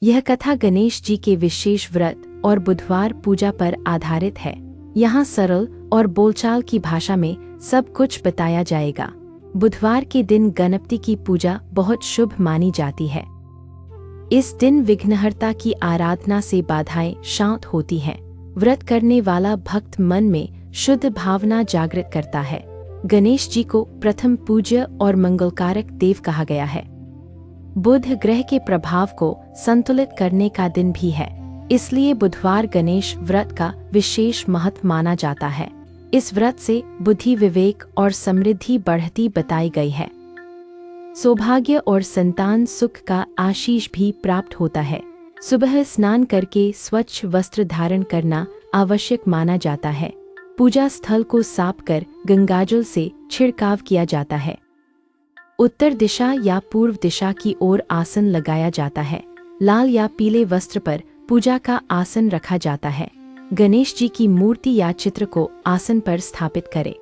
यह कथा गणेश जी के विशेष व्रत और बुधवार पूजा पर आधारित है। यहाँ सरल और बोलचाल की भाषा में सब कुछ बताया जाएगा। बुधवार के दिन गणपति की पूजा बहुत शुभ मानी जाती है। इस दिन विघ्नहर्ता की आराधना से बाधाएं शांत होती हैं। व्रत करने वाला भक्त मन में शुद्ध भावना जागृत करता है। गणेश जी को प्रथम पूज्य और मंगलकारक देव कहा गया है। बुध ग्रह के प्रभाव को संतुलित करने का दिन भी है, इसलिए बुधवार गणेश व्रत का विशेष महत्व माना जाता है। इस व्रत से बुद्धि, विवेक और समृद्धि बढ़ती बताई गई है। सौभाग्य और संतान सुख का आशीष भी प्राप्त होता है। सुबह स्नान करके स्वच्छ वस्त्र धारण करना आवश्यक माना जाता है। पूजा स्थल को साफ कर गंगाजल से छिड़काव किया जाता है। उत्तर दिशा या पूर्व दिशा की ओर आसन लगाया जाता है। लाल या पीले वस्त्र पर पूजा का आसन रखा जाता है। गणेश जी की मूर्ति या चित्र को आसन पर स्थापित करें।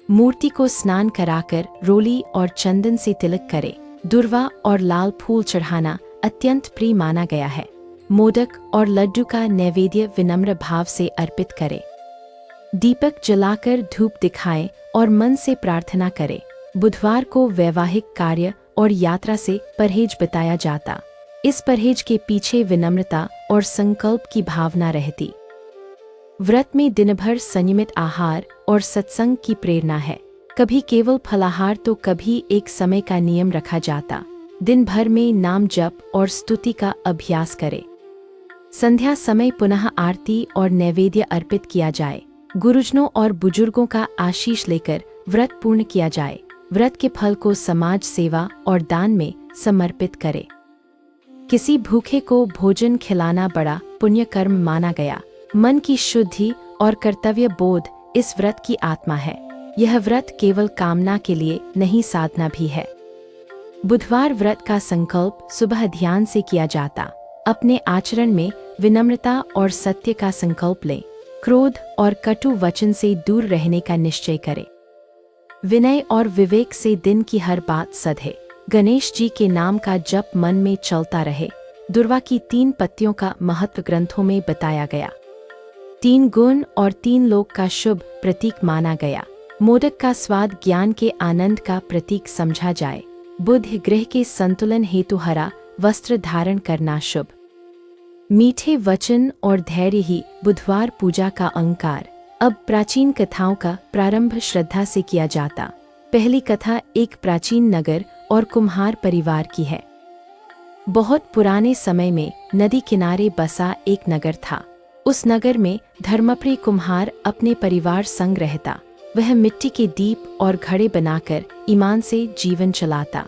मूर्ति को स्नान कराकर रोली और चंदन से तिलक करें। दुर्वा और लाल फूल चढ़ाना अत्यंत प्रिय माना गया है। मोदक और लड्डू का नैवेद्य विनम्र भाव से अर्पित करें। दीपक जलाकर धूप दिखाएं और मन से प्रार्थना करें। बुधवार को वैवाहिक कार्य और यात्रा से परहेज बताया जाता। इस परहेज के पीछे विनम्रता और संकल्प की भावना रहती। व्रत में दिन भर संयमित आहार और सत्संग की प्रेरणा है। कभी केवल फलाहार तो कभी एक समय का नियम रखा जाता। दिन भर में नाम जप और स्तुति का अभ्यास करें। संध्या समय पुनः आरती और नैवेद्य अर्पित किया जाए। गुरुजनों और बुजुर्गों का आशीष लेकर व्रत पूर्ण किया जाए। व्रत के फल को समाज सेवा और दान में समर्पित करें। किसी भूखे को भोजन खिलाना बड़ा पुण्य कर्म माना गया। मन की शुद्धि और कर्तव्य बोध इस व्रत की आत्मा है। यह व्रत केवल कामना के लिए नहीं, साधना भी है। बुधवार व्रत का संकल्प सुबह ध्यान से किया जाता। अपने आचरण में विनम्रता और सत्य का संकल्प लें। क्रोध और कटु वचन से दूर रहने का निश्चय करें। विनय और विवेक से दिन की हर बात सधे। गणेश जी के नाम का जप मन में चलता रहे। दुर्वा की 3 पत्तियों का महत्व ग्रंथों में बताया गया। 3 गुण और 3 लोक का शुभ प्रतीक माना गया। मोदक का स्वाद ज्ञान के आनंद का प्रतीक समझा जाए। बुध ग्रह के संतुलन हेतु हरा वस्त्र धारण करना शुभ। मीठे वचन और धैर्य ही बुधवार पूजा का अंकार। अब प्राचीन कथाओं का प्रारंभ श्रद्धा से किया जाता। पहली कथा एक प्राचीन नगर और कुम्हार परिवार की है। बहुत पुराने समय में नदी किनारे बसा एक नगर था। उस नगर में धर्मप्रिय कुम्हार अपने परिवार संग रहता। वह मिट्टी के दीप और घड़े बनाकर ईमान से जीवन चलाता।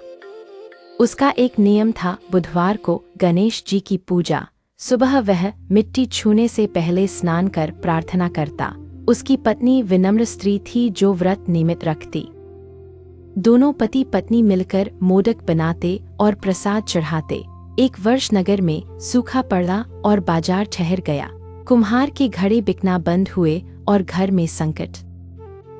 उसका एक नियम था, बुधवार को गणेश जी की पूजा। सुबह वह मिट्टी छूने से पहले स्नान कर प्रार्थना करता। उसकी पत्नी विनम्र स्त्री थी जो व्रत नियमित रखती। दोनों पति पत्नी मिलकर मोदक बनाते और प्रसाद चढ़ाते। एक वर्ष नगर में सूखा पड़ा और बाजार ठहर गया। कुम्हार के घड़े बिकना बंद हुए और घर में संकट।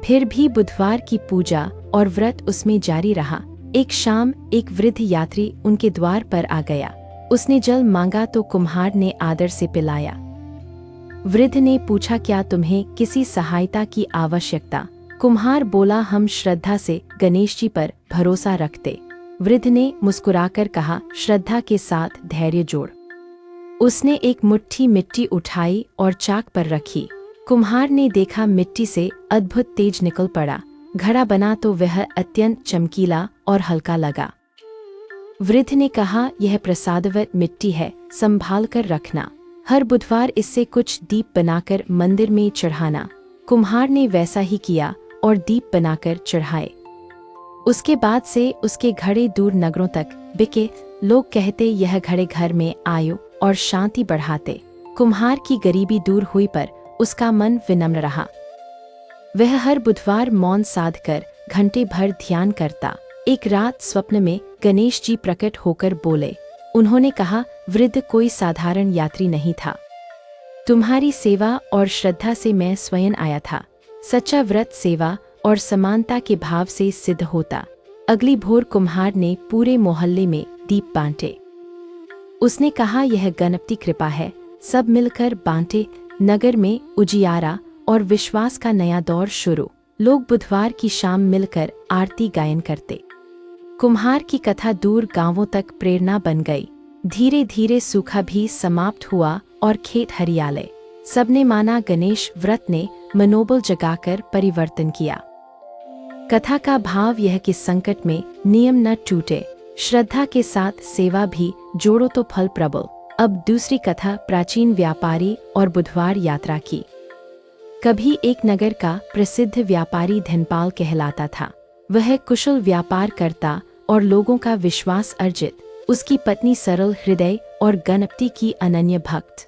फिर भी बुधवार की पूजा और व्रत उसमें जारी रहा। एक शाम एक वृद्ध यात्री उनके द्वार पर आ गया। उसने जल मांगा तो कुम्हार ने आदर से पिलाया। वृद्ध ने पूछा, क्या तुम्हें किसी सहायता की आवश्यकता? कुम्हार बोला, हम श्रद्धा से गणेश जी पर भरोसा रखते। वृद्ध ने मुस्कुराकर कहा, श्रद्धा के साथ धैर्य जोड़। उसने एक मुट्ठी मिट्टी उठाई और चाक पर रखी। कुम्हार ने देखा मिट्टी से अद्भुत तेज निकल पड़ा। घड़ा बना तो वह अत्यंत चमकीला और हल्का लगा। वृद्ध ने कहा, यह प्रसादवत मिट्टी है, संभाल कर रखना। हर बुधवार इससे कुछ दीप बनाकर मंदिर में चढ़ाना। कुम्हार ने वैसा ही किया और दीप बनाकर चढ़ाए। उसके बाद से उसके घड़े दूर नगरों तक बिके। लोग कहते, यह घड़े घर में आयु और शांति बढ़ाते। कुम्हार की गरीबी दूर हुई पर उसका मन विनम्र रहा। वह हर बुधवार मौन साध कर घंटे भर ध्यान करता। एक रात स्वप्न में गणेश जी प्रकट होकर बोले। उन्होंने कहा, वृद्ध कोई साधारण यात्री नहीं था। तुम्हारी सेवा और श्रद्धा से मैं स्वयं आया था। सच्चा व्रत सेवा और समानता के भाव से सिद्ध होता। अगली भोर कुम्हार ने पूरे मोहल्ले में दीप बांटे। उसने कहा, यह गणपति कृपा है, सब मिलकर बांटे। नगर में उजियारा और विश्वास का नया दौर शुरू। लोग बुधवार की शाम मिलकर आरती गायन करते। कुम्हार की कथा दूर गांवों तक प्रेरणा बन गई। धीरे धीरे सूखा भी समाप्त हुआ और खेत हरियाले। सबने माना गणेश व्रत ने मनोबल जगाकर परिवर्तन किया। कथा का भाव यह कि संकट में नियम न टूटे, श्रद्धा के साथ सेवा भी जोड़ो तो फल प्रबल। अब दूसरी कथा प्राचीन व्यापारी और बुधवार यात्रा की। कभी एक नगर का प्रसिद्ध व्यापारी धनपाल कहलाता था। वह कुशल व्यापार करता और लोगों का विश्वास अर्जित। उसकी पत्नी सरल हृदय और गणपति की अनन्य भक्त।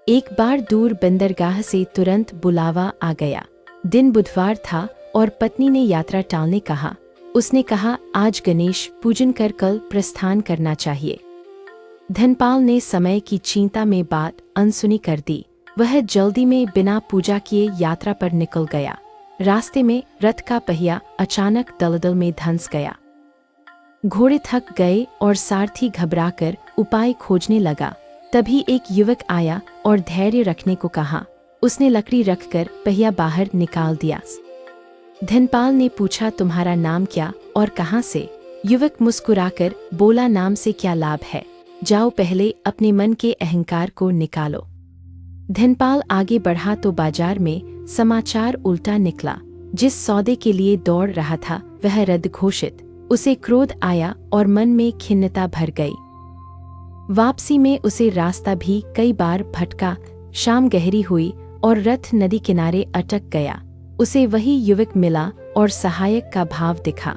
एक बार दूर बंदरगाह से तुरंत बुलावा आ गया। दिन बुधवार था और पत्नी ने यात्रा टालने कहा। उसने कहा, आज गणेश पूजन कर कल प्रस्थान करना चाहिए। धनपाल ने समय की चिंता में बात अनसुनी कर दी। वह जल्दी में बिना पूजा किए यात्रा पर निकल गया। रास्ते में रथ का पहिया अचानक दलदल में धंस गया। घोड़े थक गए और सारथी घबराकर उपाय खोजने लगा। तभी एक युवक आया और धैर्य रखने को कहा। उसने लकड़ी रखकर पहिया बाहर निकाल दिया। धनपाल ने पूछा, तुम्हारा नाम क्या और कहाँ से? युवक मुस्कुराकर बोला, नाम से क्या लाभ है, जाओ पहले अपने मन के अहंकार को निकालो। धनपाल आगे बढ़ा तो बाजार में समाचार उल्टा निकला। जिस सौदे के लिए दौड़ रहा था वह रद्द घोषित। उसे क्रोध आया और मन में खिन्नता भर गई। वापसी में उसे रास्ता भी कई बार भटका। शाम गहरी हुई और रथ नदी किनारे अटक गया। उसे वही युवक मिला और सहायक का भाव दिखा।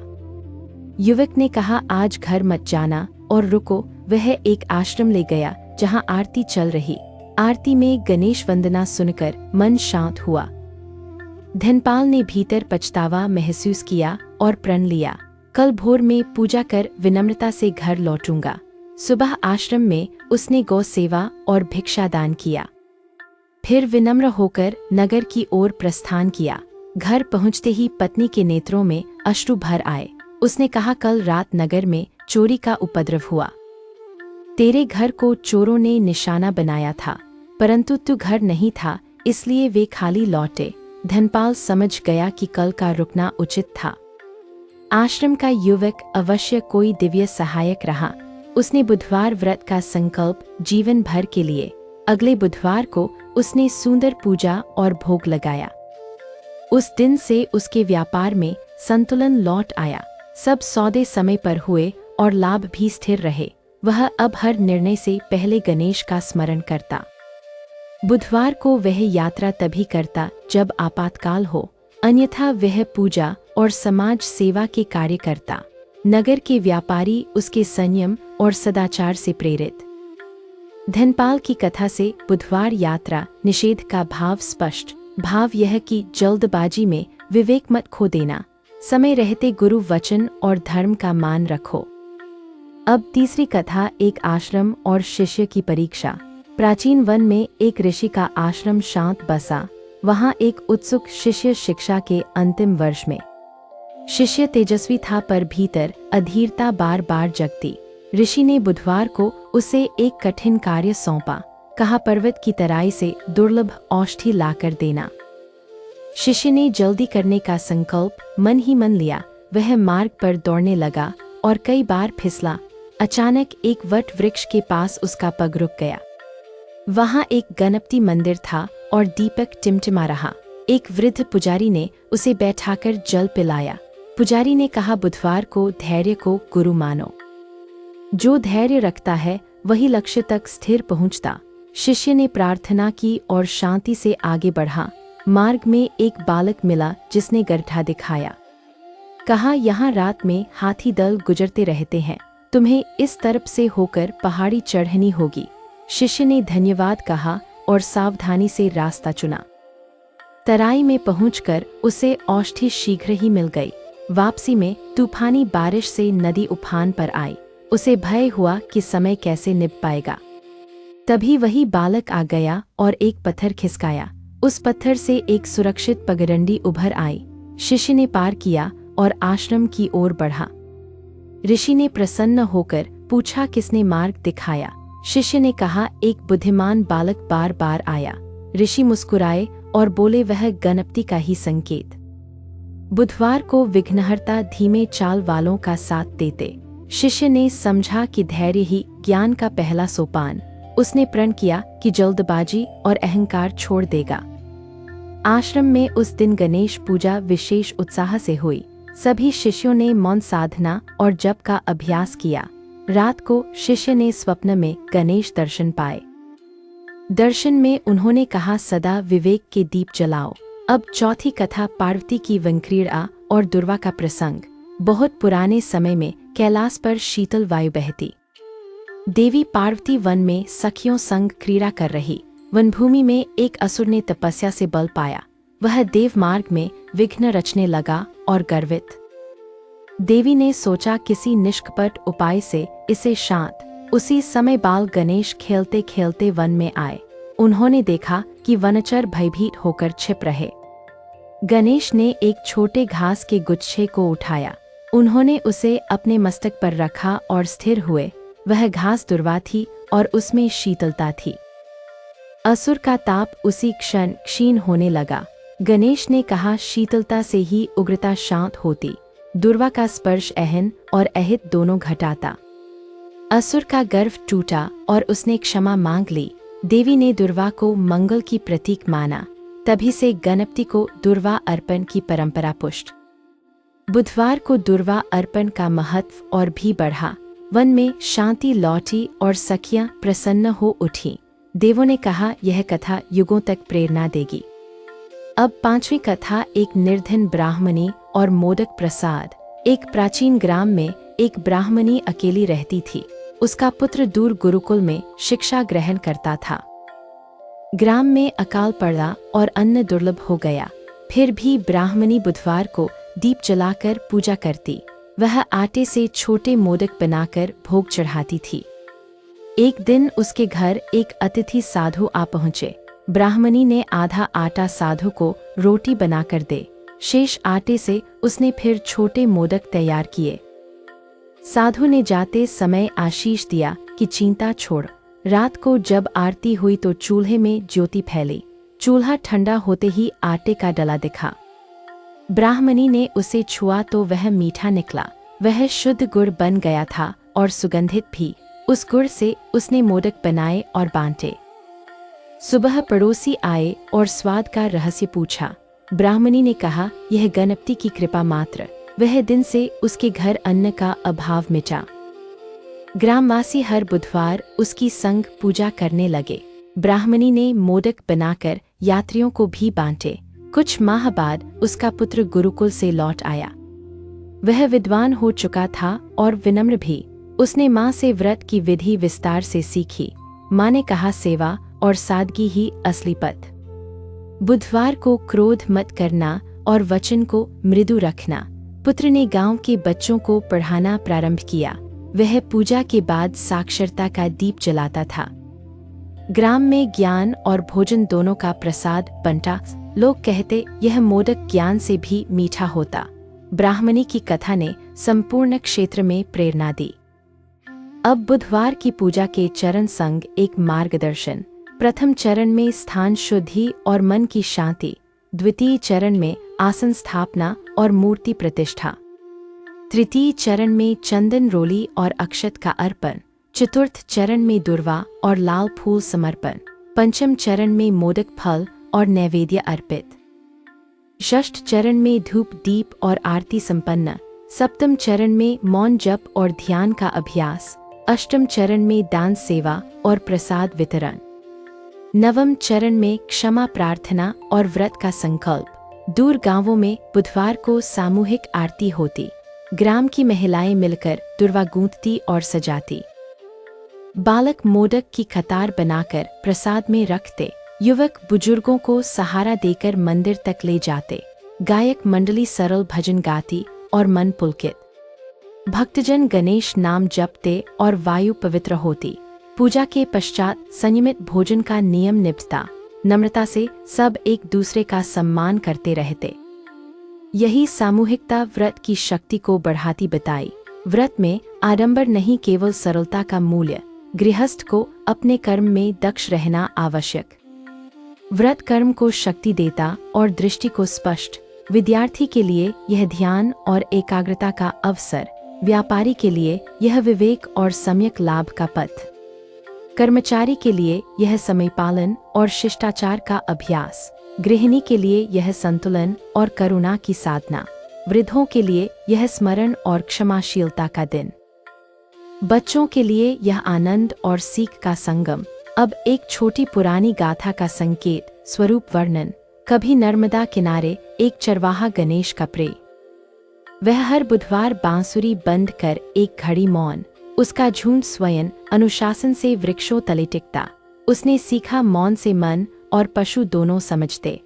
युवक ने कहा, आज घर मत जाना और रुको। वह एक आश्रम ले गया जहां आरती चल रही। आरती में गणेश वंदना सुनकर मन शांत हुआ। धनपाल ने भीतर पछतावा महसूस किया और प्रण लिया, कल भोर में पूजा कर विनम्रता से घर लौटूंगा। सुबह आश्रम में उसने गौ सेवा और भिक्षादान किया। फिर विनम्र होकर नगर की ओर प्रस्थान किया। घर पहुंचते ही पत्नी के नेत्रों में अश्रु भर आए। उसने कहा, कल रात नगर में चोरी का उपद्रव हुआ। तेरे घर को चोरों ने निशाना बनाया था, परंतु तू घर नहीं था, इसलिए वे खाली लौटे। धनपाल समझ गया कि कल का रुकना उचित था। आश्रम का युवक अवश्य कोई दिव्य सहायक रहा। उसने बुधवार व्रत का संकल्प जीवन भर के लिए। अगले बुधवार को उसने सुंदर पूजा और भोग लगाया। उस दिन से उसके व्यापार में संतुलन लौट आया। सब सौदे समय पर हुए और लाभ भी स्थिर रहे। वह अब हर निर्णय से पहले गणेश का स्मरण करता। बुधवार को वह यात्रा तभी करता जब आपातकाल हो, अन्यथा वह पूजा और समाज सेवा के कार्य करता। नगर के व्यापारी उसके संयम और सदाचार से प्रेरित। धनपाल की कथा से बुधवार यात्रा निषेध का भाव स्पष्ट। भाव यह कि जल्दबाजी में विवेक मत खो देना। समय रहते गुरु वचन और धर्म का मान रखो। अब तीसरी कथा, एक आश्रम और शिष्य की परीक्षा। प्राचीन वन में एक ऋषि का आश्रम शांत बसा। वहां एक उत्सुक शिष्य शिक्षा के अंतिम वर्ष में। शिष्य तेजस्वी था पर भीतर अधीरता बार बार जगती। ऋषि ने बुधवार को उसे एक कठिन कार्य सौंपा। कहा, पर्वत की तराई से दुर्लभ औषधि लाकर देना। शिष्य ने जल्दी करने का संकल्प मन ही मन लिया। वह मार्ग पर दौड़ने लगा और कई बार फिसला। अचानक एक वट वृक्ष के पास उसका पग रुक गया। वहां एक गणपति मंदिर था और दीपक टिमटिमा रहा। एक वृद्ध पुजारी ने उसे बैठाकर जल पिलाया। पुजारी ने कहा, बुधवार को धैर्य को गुरु मानो। जो धैर्य रखता है वही लक्ष्य तक स्थिर पहुंचता। शिष्य ने प्रार्थना की और शांति से आगे बढ़ा। मार्ग में एक बालक मिला जिसने गड्ढा दिखाया। कहा, यहाँ रात में हाथी दल गुजरते रहते हैं, तुम्हें इस तरफ से होकर पहाड़ी चढ़नी होगी। शिष्य ने धन्यवाद कहा और सावधानी से रास्ता चुना। तराई में पहुंचकर उसे औषधि शीघ्र ही मिल गई। वापसी में तूफानी बारिश से नदी उफान पर आई। उसे भय हुआ कि समय कैसे निभ पाएगा। तभी वही बालक आ गया और एक पत्थर खिसकाया। उस पत्थर से एक सुरक्षित पगडंडी उभर आई। शिष्य ने पार किया और आश्रम की ओर बढ़ा। ऋषि ने प्रसन्न होकर पूछा किसने मार्ग दिखाया। शिष्य ने कहा एक बुद्धिमान बालक बार बार आया। ऋषि मुस्कुराए और बोले वह गणपति का ही संकेत। बुधवार को विघ्नहर्ता धीमे चाल वालों का साथ देते। शिष्य ने समझा कि धैर्य ही ज्ञान का पहला सोपान। उसने प्रण किया कि जल्दबाजी और अहंकार छोड़ देगा। आश्रम में उस दिन गणेश पूजा विशेष उत्साह से हुई। सभी शिष्यों ने मौन साधना और जप का अभ्यास किया। रात को शिष्य ने स्वप्न में गणेश दर्शन पाए। दर्शन में उन्होंने कहा सदा विवेक के दीप जलाओ। अब चौथी कथा पार्वती की वनक्रीड़ा और दुर्वा का प्रसंग। बहुत पुराने समय में कैलाश पर शीतल वायु बहती। देवी पार्वती वन में सखियों संग क्रीड़ा कर रही। वनभूमि में एक असुर ने तपस्या से बल पाया। वह देव मार्ग में विघ्न रचने लगा और गर्वित। देवी ने सोचा किसी निष्कपट उपाय से इसे शांत। उसी समय बाल गणेश खेलते खेलते वन में आए। उन्होंने देखा कि वनचर भयभीत होकर छिप रहे। गणेश ने एक छोटे घास के गुच्छे को उठाया। उन्होंने उसे अपने मस्तक पर रखा और स्थिर हुए। वह घास दुर्वा थी और उसमें शीतलता थी। असुर का ताप उसी क्षण क्षीण होने लगा। गणेश ने कहा शीतलता से ही उग्रता शांत होती। दुर्वा का स्पर्श अहन और अहित दोनों घटाता। असुर का गर्व टूटा और उसने क्षमा मांग ली। देवी ने दुर्वा को मंगल की प्रतीक माना। तभी से गणपति को दुर्वा अर्पण की परंपरा पुष्ट। बुधवार को दुर्वा अर्पण का महत्व और भी बढ़ा। वन में शांति लौटी और सखियां प्रसन्न हो उठी। देवों ने कहा यह कथा युगों तक प्रेरणा देगी। अब पांचवी कथा एक निर्धन ब्राह्मणी और मोदक प्रसाद। एक प्राचीन ग्राम में एक ब्राह्मणी अकेली रहती थी। उसका पुत्र दूर गुरुकुल में शिक्षा ग्रहण करता था। ग्राम में अकाल पड़ा और अन्न दुर्लभ हो गया। फिर भी ब्राह्मणी बुधवार को दीप जलाकर पूजा करती। वह आटे से छोटे मोदक बनाकर भोग चढ़ाती थी। एक दिन उसके घर एक अतिथि साधु आ पहुँचे। ब्राह्मणी ने आधा आटा साधु को रोटी बनाकर दे। शेष आटे से उसने फिर छोटे मोदक तैयार किए। साधु ने जाते समय आशीष दिया कि चिंता छोड़। रात को जब आरती हुई तो चूल्हे में ज्योति फैली। चूल्हा ठंडा होते ही आटे का डला दिखा। ब्राह्मणी ने उसे छुआ तो वह मीठा निकला। वह शुद्ध गुड़ बन गया था और सुगंधित भी। उस गुड़ से उसने मोदक बनाए और बांटे। सुबह पड़ोसी आए और स्वाद का रहस्य पूछा। ब्राह्मणी ने कहा यह गणपति की कृपा मात्र। वह दिन से उसके घर अन्न का अभाव मिटा। ग्रामवासी हर बुधवार उसकी संग पूजा करने लगे। ब्राह्मणी ने मोदक बनाकर यात्रियों को भी बांटे। कुछ माह बाद उसका पुत्र गुरुकुल से लौट आया। वह विद्वान हो चुका था और विनम्र भी। उसने माँ से व्रत की विधि विस्तार से सीखी। माँ ने कहा सेवा और सादगी ही असली पथ। बुधवार को क्रोध मत करना और वचन को मृदु रखना। पुत्र ने गांव के बच्चों को पढ़ाना प्रारंभ किया। वह पूजा के बाद साक्षरता का दीप जलाता था। ग्राम में ज्ञान और भोजन दोनों का प्रसाद बंटा। लोग कहते यह मोदक ज्ञान से भी मीठा होता। ब्राह्मणी की कथा ने संपूर्ण क्षेत्र में प्रेरणा दी। अब बुधवार की पूजा के चरण संग एक मार्गदर्शन। प्रथम चरण में स्थान शुद्धि और मन की शांति। द्वितीय चरण में आसन स्थापना और मूर्ति प्रतिष्ठा। तृतीय चरण में चंदन रोली और अक्षत का अर्पण। चतुर्थ चरण में दुर्वा और लाल फूल समर्पण। पंचम चरण में मोदक फल और नैवेद्य अर्पित। षष्ठ चरण में धूप दीप और आरती संपन्न। सप्तम चरण में मौन जप और ध्यान का अभ्यास। अष्टम चरण में दान सेवा और प्रसाद वितरण। नवम चरण में क्षमा प्रार्थना और व्रत का संकल्प। दूर गांवों में बुधवार को सामूहिक आरती होती। ग्राम की महिलाएं मिलकर दुर्वा गूंथती और सजाती। बालक मोदक की कतार बनाकर प्रसाद में रखते। युवक बुजुर्गों को सहारा देकर मंदिर तक ले जाते। गायक मंडली सरल भजन गाती और मन पुलकित। भक्तजन गणेश नाम जपते और वायु पवित्र होती। पूजा के पश्चात संयमित भोजन का नियम निभता। नम्रता से सब एक दूसरे का सम्मान करते रहते। यही सामूहिकता व्रत की शक्ति को बढ़ाती बताई। व्रत में आडंबर नहीं, केवल सरलता का मूल्य। गृहस्थ को अपने कर्म में दक्ष रहना आवश्यक। व्रत कर्म को शक्ति देता और दृष्टि को स्पष्ट। विद्यार्थी के लिए यह ध्यान और एकाग्रता का अवसर, व्यापारी के लिए यह विवेक और सम्यक लाभ का पथ, कर्मचारी के लिए यह समय पालन और शिष्टाचार का अभ्यास, गृहिणी के लिए यह संतुलन और करुणा की साधना, वृद्धों के लिए यह स्मरण और क्षमाशीलता का दिन, बच्चों के लिए यह आनंद और सीख का संगम। अब एक छोटी पुरानी गाथा का संकेत स्वरूप वर्णन। कभी नर्मदा किनारे एक चरवाहा गणेश का प्रे। वह हर बुधवार बांसुरी बंद कर एक घड़ी मौन, उसका झुंड स्वयं अनुशासन से वृक्षों तले टिकता। उसने सीखा मौन से मन और पशु दोनों समझते।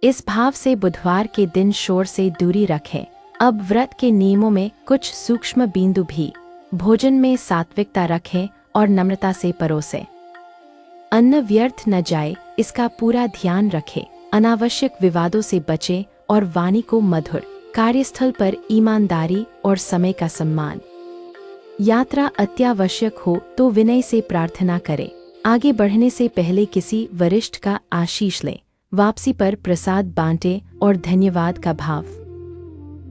इस भाव से बुधवार के दिन शोर से दूरी रखें। अब व्रत के नियमों में कुछ सूक्ष्म बिंदु भी। भोजन में सात्विकता रखें और नम्रता से परोसें। अन्न व्यर्थ न जाए, इसका पूरा ध्यान रखें। अनावश्यक विवादों से बचें और वाणी को मधुर। कार्यस्थल पर ईमानदारी और समय का सम्मान। यात्रा अत्यावश्यक हो तो विनय से प्रार्थना करें। आगे बढ़ने से पहले किसी वरिष्ठ का आशीष लें। वापसी पर प्रसाद बांटें और धन्यवाद का भाव।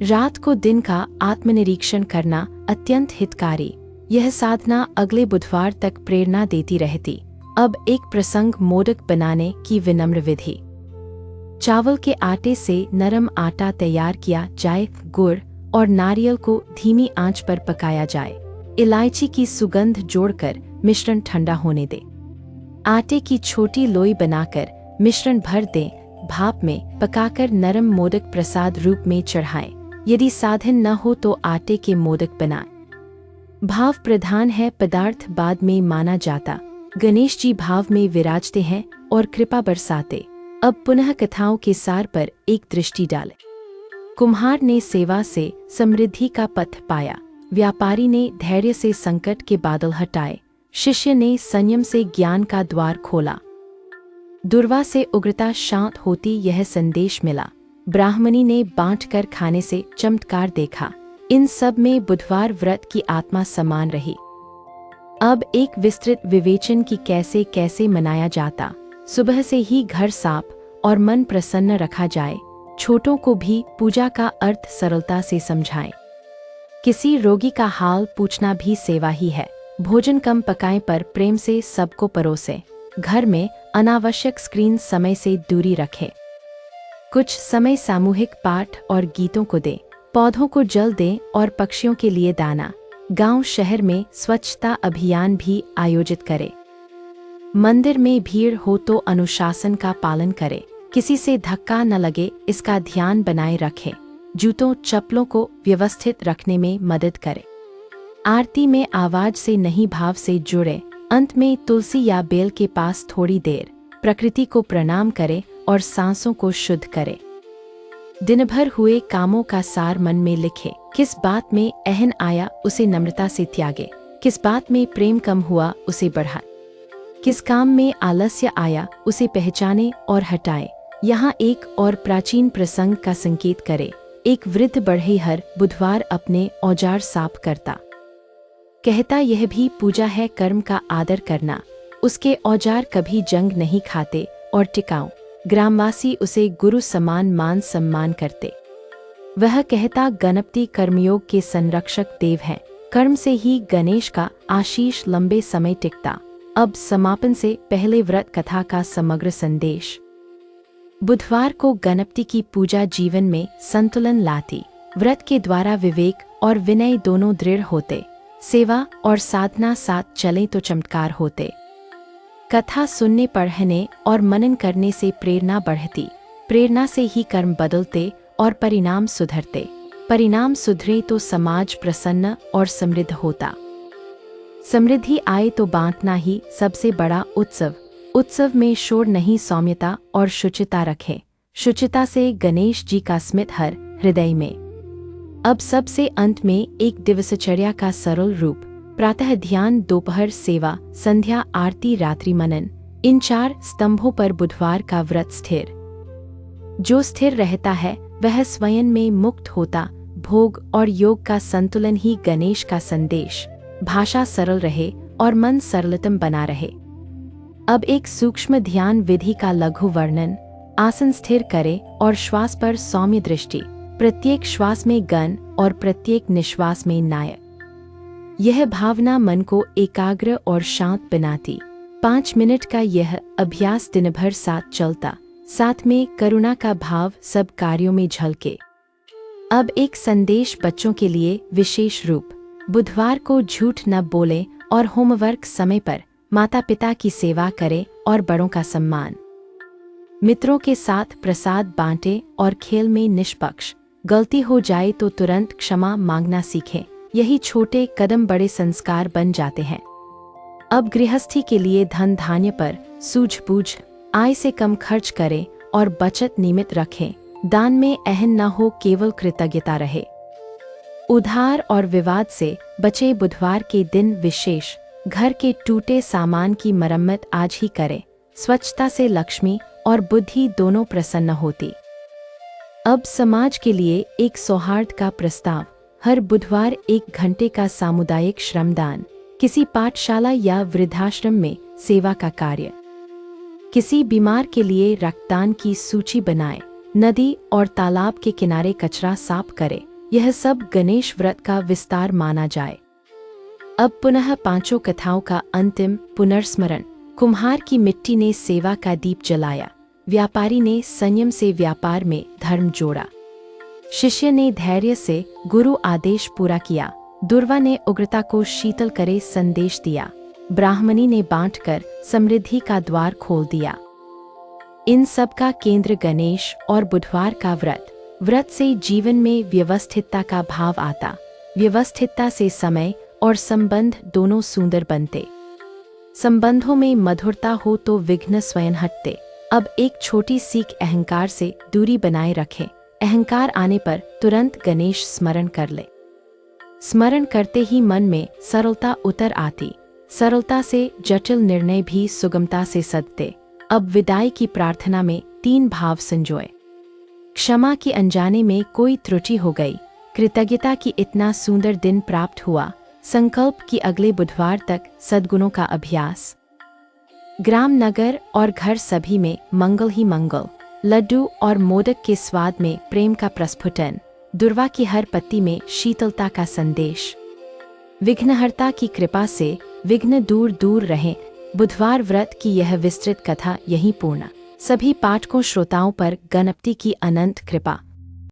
रात को दिन का आत्मनिरीक्षण करना अत्यंत हितकारी। यह साधना अगले बुधवार तक प्रेरणा देती रहती। अब एक प्रसंग, मोदक बनाने की विनम्र विधि। चावल के आटे से नरम आटा तैयार किया जाए। गुड़ और नारियल को धीमी आंच पर पकाया जाए। इलायची की सुगंध जोड़कर मिश्रण ठंडा होने दें। आटे की छोटी लोई बनाकर मिश्रण भर दें। भाप में पकाकर नरम मोदक प्रसाद रूप में चढ़ाएं। यदि साधन न हो तो आटे के मोदक बनाएं। भाव प्रधान है, पदार्थ बाद में माना जाता। गणेश जी भाव में विराजते हैं और कृपा बरसाते। अब पुनः कथाओं के सार पर एक दृष्टि डालें। कुम्हार ने सेवा से समृद्धि का पथ पाया। व्यापारी ने धैर्य से संकट के बादल हटाए। शिष्य ने संयम से ज्ञान का द्वार खोला। दुर्वा से उग्रता शांत होती, यह संदेश मिला। ब्राह्मणी ने बांटकर खाने से चमत्कार देखा। इन सब में बुधवार व्रत की आत्मा समान रही। अब एक विस्तृत विवेचन की कैसे कैसे मनाया जाता। सुबह से ही घर साफ और मन प्रसन्न रखा जाए। छोटों को भी पूजा का अर्थ सरलता से समझाएं। किसी रोगी का हाल पूछना भी सेवा ही है। भोजन कम पकाएं पर प्रेम से सबको परोसें। घर में अनावश्यक स्क्रीन समय से दूरी रखें। कुछ समय सामूहिक पाठ और गीतों को दें। पौधों को जल दें और पक्षियों के लिए दाना। गांव शहर में स्वच्छता अभियान भी आयोजित करें। मंदिर में भीड़ हो तो अनुशासन का पालन करें। किसी से धक्का न लगे, इसका ध्यान बनाए रखें। जूतों चप्पलों को व्यवस्थित रखने में मदद करें। आरती में आवाज से नहीं, भाव से जुड़े। अंत में तुलसी या बेल के पास थोड़ी देर प्रकृति को प्रणाम करें और सांसों को शुद्ध करें। दिन भर हुए कामों का सार मन में लिखे। किस बात में अहन आया, उसे नम्रता से त्यागे। किस बात में प्रेम कम हुआ, उसे बढ़ा। किस काम में आलस्य आया, उसे पहचाने और हटाए। यहाँ एक और प्राचीन प्रसंग का संकेत करे। एक वृद्ध बढ़ई हर बुधवार अपने औजार साफ करता। कहता, यह भी पूजा है कर्म का आदर करना। उसके औजार कभी जंग नहीं खाते और टिकाऊ। ग्रामवासी उसे गुरु समान मान सम्मान करते। वह कहता, गणपति कर्मयोग के संरक्षक देव हैं। कर्म से ही गणेश का आशीष लंबे समय टिकता। अब समापन से पहले व्रत कथा का समग्र संदेश। बुधवार को गणपति की पूजा जीवन में संतुलन लाती। व्रत के द्वारा विवेक और विनय दोनों दृढ़ होते। सेवा और साधना साथ चलें तो चमत्कार होते। कथा सुनने, पढ़ने और मनन करने से प्रेरणा बढ़ती। प्रेरणा से ही कर्म बदलते और परिणाम सुधरते। परिणाम सुधरे तो समाज प्रसन्न और समृद्ध होता। समृद्धि आए तो बांटना ही सबसे बड़ा उत्सव। उत्सव में शोर नहीं, सौम्यता और शुचिता रखें। शुचिता से गणेश जी का स्मित हर हृदय में। अब सबसे अंत में एक दिवसचर्या का सरल रूप। प्रातः ध्यान, दोपहर सेवा, संध्या आरती, रात्रि मनन। इन 4 स्तंभों पर बुधवार का व्रत स्थिर। जो स्थिर रहता है वह स्वयं में मुक्त होता, भोग और योग का संतुलन ही गणेश का संदेश। भाषा सरल रहे और मन सरलतम बना रहे। अब एक सूक्ष्म ध्यान विधि का लघु वर्णन। आसन स्थिर करें और श्वास पर सौम्य दृष्टि। प्रत्येक श्वास में गण और प्रत्येक निश्वास में नायक। यह भावना मन को एकाग्र और शांत बनाती। 5 मिनट का यह अभ्यास दिन भर साथ चलता, साथ में करुणा का भाव सब कार्यों में झलके। अब एक संदेश बच्चों के लिए विशेष रूप। बुधवार को झूठ न बोलें और होमवर्क समय पर। माता पिता की सेवा करें और बड़ों का सम्मान। मित्रों के साथ प्रसाद बांटें और खेल में निष्पक्ष। गलती हो जाए तो तुरंत क्षमा मांगना सीखें। यही छोटे कदम बड़े संस्कार बन जाते हैं। अब गृहस्थी के लिए धन धान्य पर सूझबूझ। आय से कम खर्च करें और बचत नियमित रखें। दान में अहम न हो, केवल कृतज्ञता रहे। उधार और विवाद से बचे। बुधवार के दिन विशेष। घर के टूटे सामान की मरम्मत आज ही करें। स्वच्छता से लक्ष्मी और बुद्धि दोनों प्रसन्न होती। अब समाज के लिए एक सौहार्द का प्रस्ताव। हर बुधवार 1 घंटे का सामुदायिक श्रमदान। किसी पाठशाला या वृद्धाश्रम में सेवा का कार्य। किसी बीमार के लिए रक्तदान की सूची बनाएं। नदी और तालाब के किनारे कचरा साफ करें। यह सब गणेश व्रत का विस्तार माना जाए। अब पुनः 5 कथाओं का अंतिम पुनर्स्मरण। कुम्हार की मिट्टी ने सेवा का दीप जलाया। व्यापारी ने संयम से व्यापार में धर्म जोड़ा। शिष्य ने धैर्य से गुरु आदेश पूरा किया। दुर्वा ने उग्रता को शीतल करे संदेश दिया। ब्राह्मणी ने बांटकर समृद्धि का द्वार खोल दिया। इन सब का केंद्र गणेश और बुधवार का व्रत। व्रत से जीवन में व्यवस्थितता का भाव आता। व्यवस्थितता से समय और संबंध दोनों सुंदर बनते। संबंधों में मधुरता हो तो विघ्न स्वयं हटते। अब एक छोटी सीख अहंकार से दूरी बनाए रखें। अहंकार आने पर तुरंत गणेश स्मरण कर ले। स्मरण करते ही मन में सरलता उतर आती। सरलता से जटिल निर्णय भी सुगमता से सदते। अब विदाई की प्रार्थना में 3 भाव संजोए। क्षमा की अनजाने में कोई त्रुटि हो गई। कृतज्ञता की इतना सुंदर दिन प्राप्त हुआ। संकल्प की अगले बुधवार तक सद्गुणों का अभ्यास। ग्राम, नगर और घर सभी में मंगल ही मंगल। लड्डू और मोदक के स्वाद में प्रेम का प्रस्फुटन। दुर्वा की हर पत्ती में शीतलता का संदेश। विघ्नहर्ता की कृपा से विघ्न दूर दूर रहें। बुधवार व्रत की यह विस्तृत कथा यहीं पूर्ण। सभी पाठकों श्रोताओं पर गणपति की अनंत कृपा।